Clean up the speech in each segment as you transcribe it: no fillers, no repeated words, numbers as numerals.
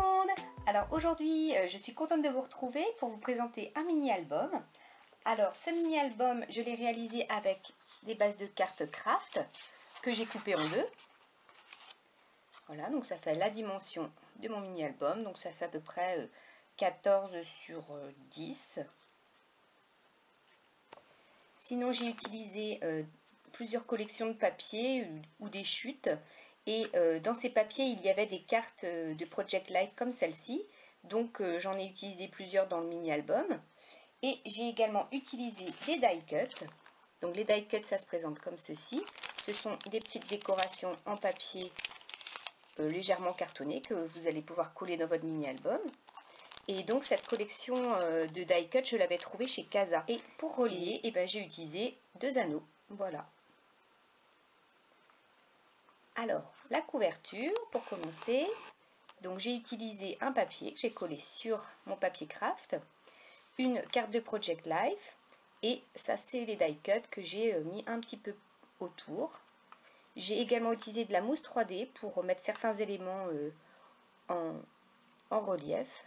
monde! Alors aujourd'hui, je suis contente de vous retrouver pour vous présenter un mini-album. Alors ce mini-album, je l'ai réalisé avec des bases de cartes craft que j'ai coupées en deux. Voilà, donc ça fait la dimension de mon mini-album. Donc ça fait à peu près 14 sur 10. Sinon j'ai utilisé plusieurs collections de papier ou des chutes. Et dans ces papiers, il y avait des cartes de Project Life comme celle-ci. Donc j'en ai utilisé plusieurs dans le mini-album. Et j'ai également utilisé des die cuts. Donc les die cuts, ça se présente comme ceci. Ce sont des petites décorations en papier légèrement cartonné que vous allez pouvoir coller dans votre mini-album. Et donc cette collection de die cut, je l'avais trouvée chez Casa. Et pour relier, j'ai utilisé deux anneaux. Voilà. Alors, la couverture, pour commencer, donc j'ai utilisé un papier que j'ai collé sur mon papier craft, une carte de Project Life, et ça c'est les die cuts que j'ai mis un petit peu autour. J'ai également utilisé de la mousse 3D pour mettre certains éléments en relief.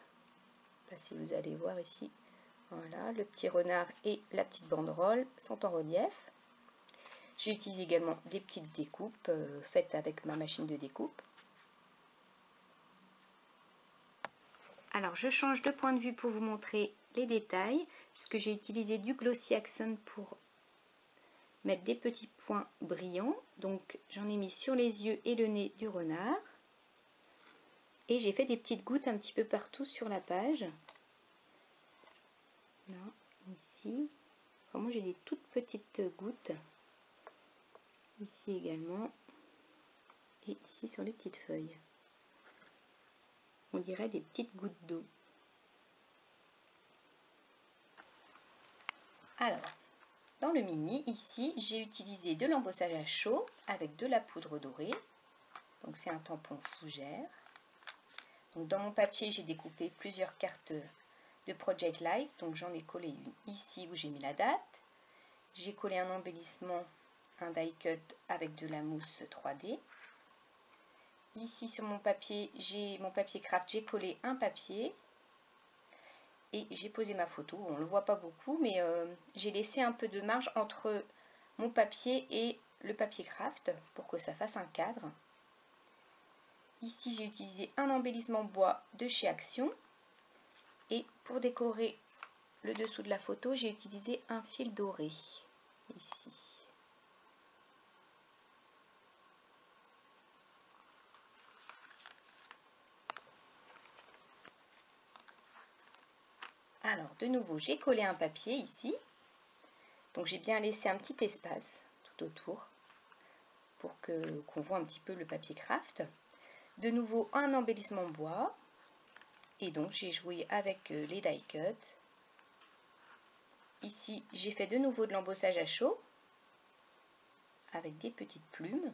Si vous allez voir ici, voilà, le petit renard et la petite banderole sont en relief. J'ai utilisé également des petites découpes faites avec ma machine de découpe. Alors je change de point de vue pour vous montrer les détails, puisque j'ai utilisé du Glossy Accent pour mettre des petits points brillants. Donc j'en ai mis sur les yeux et le nez du renard. Et j'ai fait des petites gouttes un petit peu partout sur la page. Là, ici. Vraiment j'ai des toutes petites gouttes. Ici également. Et ici sur les petites feuilles. On dirait des petites gouttes d'eau. Alors, dans le mini, ici, j'ai utilisé de l'embossage à chaud avec de la poudre dorée. Donc c'est un tampon fougère. Donc dans mon papier, j'ai découpé plusieurs cartes de Project Life. Donc j'en ai collé une ici où j'ai mis la date. J'ai collé un embellissement, un die cut avec de la mousse 3D. Ici sur mon papier craft, j'ai collé un papier. Et j'ai posé ma photo. On ne le voit pas beaucoup, mais j'ai laissé un peu de marge entre mon papier et le papier craft pour que ça fasse un cadre. Ici, j'ai utilisé un embellissement bois de chez Action. Et pour décorer le dessous de la photo, j'ai utilisé un fil doré. Ici. Alors, de nouveau, j'ai collé un papier ici. Donc, j'ai bien laissé un petit espace tout autour pour qu'on voit un petit peu le papier craft. De nouveau, un embellissement bois. Et donc, j'ai joué avec les die cuts. Ici, j'ai fait de nouveau de l'embossage à chaud avec des petites plumes.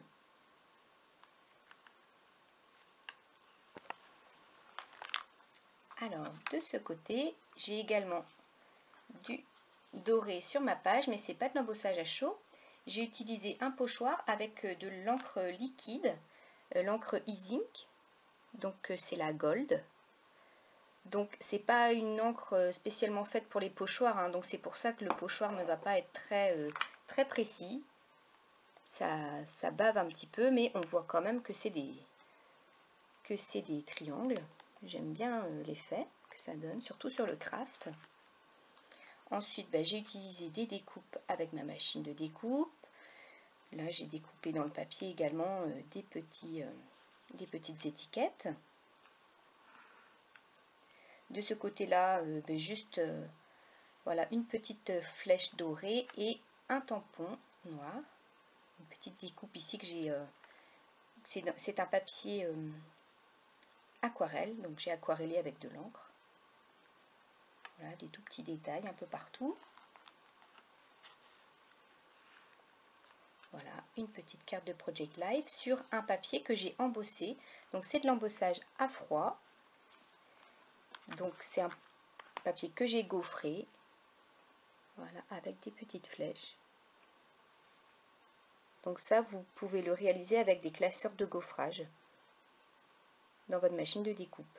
Alors, de ce côté, j'ai également du doré sur ma page, mais c'est pas de l'embossage à chaud. J'ai utilisé un pochoir avec de l'encre liquide, l'encre E-Zinc, donc c'est la Gold. Donc c'est pas une encre spécialement faite pour les pochoirs, hein, donc c'est pour ça que le pochoir ne va pas être très précis. Ça bave un petit peu, mais on voit quand même que c'est des triangles. J'aime bien l'effet que ça donne, surtout sur le craft. Ensuite, j'ai utilisé des découpes avec ma machine de découpe. Là, j'ai découpé dans le papier également des petites étiquettes. De ce côté-là, voilà, une petite flèche dorée et un tampon noir. Une petite découpe ici que j'ai... c'est un papier aquarelle, donc j'ai aquarellé avec de l'encre. Voilà, des tout petits détails un peu partout. Voilà, une petite carte de Project Life sur un papier que j'ai embossé. Donc c'est de l'embossage à froid. Donc c'est un papier que j'ai gaufré. Voilà, avec des petites flèches. Donc ça, vous pouvez le réaliser avec des classeurs de gaufrage dans votre machine de découpe.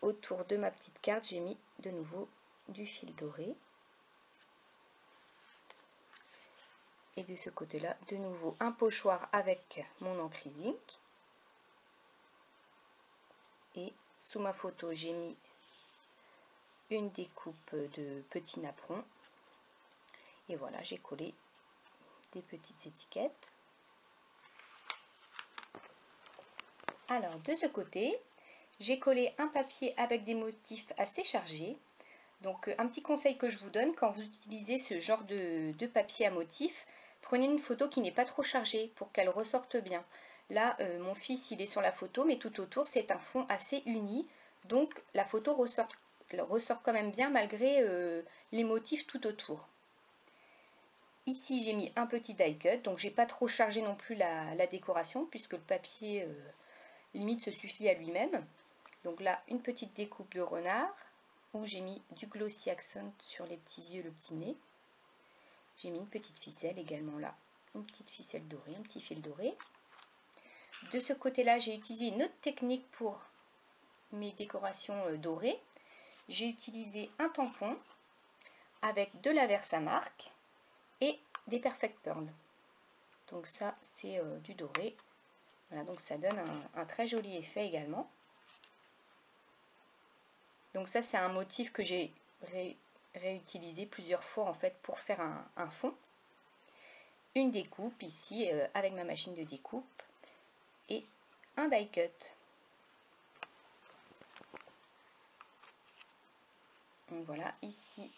autour de ma petite carte, j'ai mis de nouveau du fil doré. Et de ce côté-là, de nouveau un pochoir avec mon encre zinc. Et sous ma photo, j'ai mis une découpe de petits napperons. Et voilà, j'ai collé des petites étiquettes. Alors, de ce côté, j'ai collé un papier avec des motifs assez chargés. Donc, un petit conseil que je vous donne, quand vous utilisez ce genre de papier à motifs, prenez une photo qui n'est pas trop chargée pour qu'elle ressorte bien. Là, mon fils, il est sur la photo, mais tout autour, c'est un fond assez uni. Donc, la photo ressort quand même bien malgré les motifs tout autour. Ici, j'ai mis un petit die cut, donc j'ai pas trop chargé non plus la décoration, puisque le papier limite se suffit à lui-même. Donc là, une petite découpe de renard, où j'ai mis du glossy accent sur les petits yeux, le petit nez. J'ai mis une petite ficelle également là, une petite ficelle dorée, un petit fil doré. De ce côté-là, j'ai utilisé une autre technique pour mes décorations dorées. J'ai utilisé un tampon avec de la Versamark et des Perfect Pearl. Donc ça, c'est du doré. Voilà, donc ça donne un très joli effet également. Donc ça, c'est un motif que j'ai réutilisé plusieurs fois en fait pour faire un fond. Une découpe ici avec ma machine de découpe et un die cut. Donc voilà, ici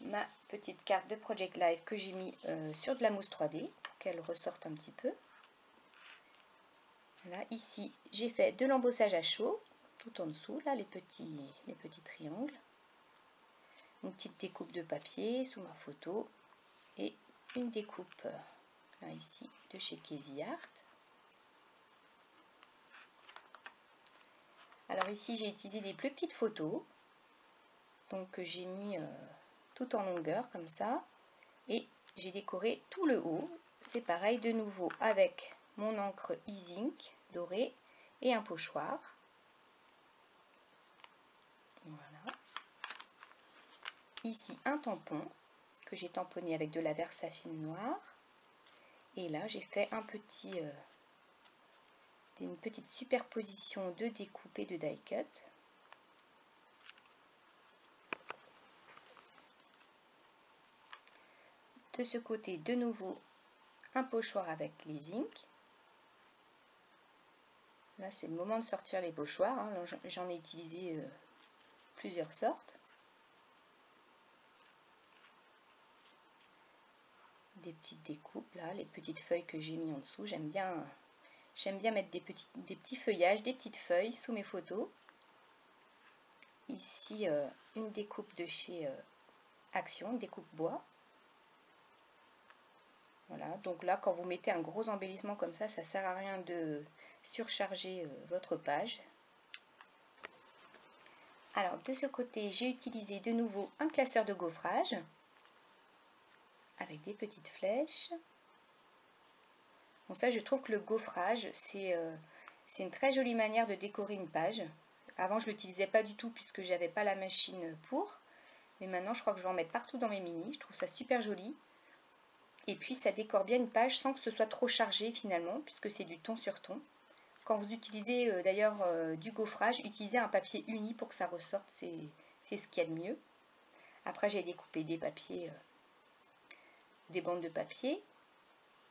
ma petite carte de Project Life que j'ai mis sur de la mousse 3D pour qu'elle ressorte un petit peu. Voilà, ici j'ai fait de l'embossage à chaud tout en dessous, là les petits triangles. Une petite découpe de papier sous ma photo et une découpe là ici de chez Casey Art. Alors ici j'ai utilisé des plus petites photos, donc j'ai mis tout en longueur comme ça et j'ai décoré tout le haut. C'est pareil de nouveau avec mon encre e-zinc dorée et un pochoir. Voilà. Ici un tampon que j'ai tamponné avec de la Versafine noire. Et là j'ai fait une petite superposition de découpe et de die cut. De ce côté, de nouveau, un pochoir avec les zinc. Là, c'est le moment de sortir les pochoirs. Hein. J'en ai utilisé plusieurs sortes. Des petites découpes, là, les petites feuilles que j'ai mis en dessous. J'aime bien mettre des petits feuillages, des petites feuilles sous mes photos. Ici, une découpe de chez Action, découpe bois. Voilà, donc là, quand vous mettez un gros embellissement comme ça ne sert à rien de surcharger votre page. Alors, de ce côté, j'ai utilisé de nouveau un classeur de gaufrage avec des petites flèches. Bon, ça, je trouve que le gaufrage, c'est une très jolie manière de décorer une page. Avant, je ne l'utilisais pas du tout puisque j'avais pas la machine pour. Mais maintenant, je crois que je vais en mettre partout dans mes minis. Je trouve ça super joli. Et puis, ça décore bien une page sans que ce soit trop chargé finalement, puisque c'est du ton sur ton. Quand vous utilisez d'ailleurs du gaufrage, utilisez un papier uni pour que ça ressorte. C'est ce qu'il y a de mieux. Après, j'ai découpé des papiers, des bandes de papier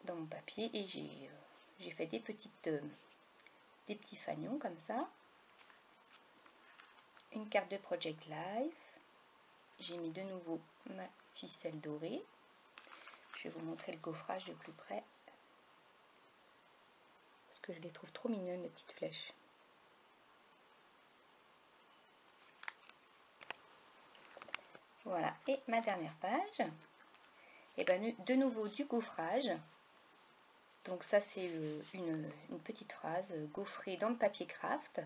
dans mon papier et j'ai fait des petits fanions comme ça. Une carte de Project Life. J'ai mis de nouveau ma ficelle dorée. Je vais vous montrer le gaufrage de plus près. Parce que je les trouve trop mignonnes, les petites flèches. Voilà, et ma dernière page. Et ben de nouveau du gaufrage. Donc ça c'est une petite phrase gaufrée dans le papier craft.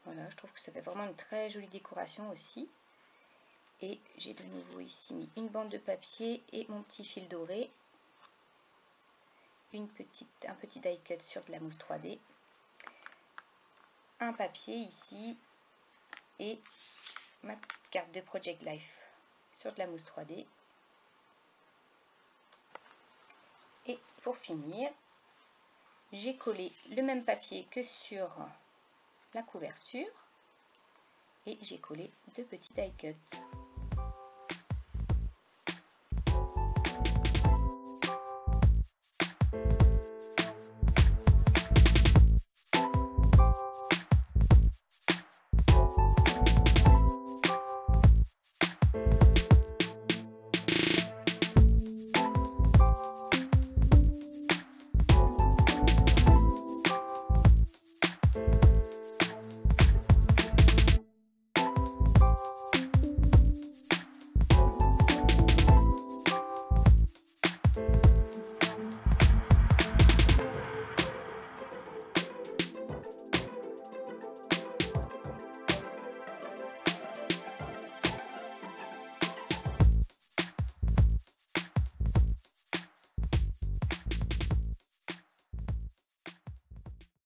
Voilà, je trouve que ça fait vraiment une très jolie décoration aussi. Et j'ai de nouveau ici mis une bande de papier et mon petit fil doré. Un petit die cut sur de la mousse 3D. un papier ici et ma carte de Project Life sur de la mousse 3D. Et pour finir, j'ai collé le même papier que sur la couverture et j'ai collé 2 petits die cuts.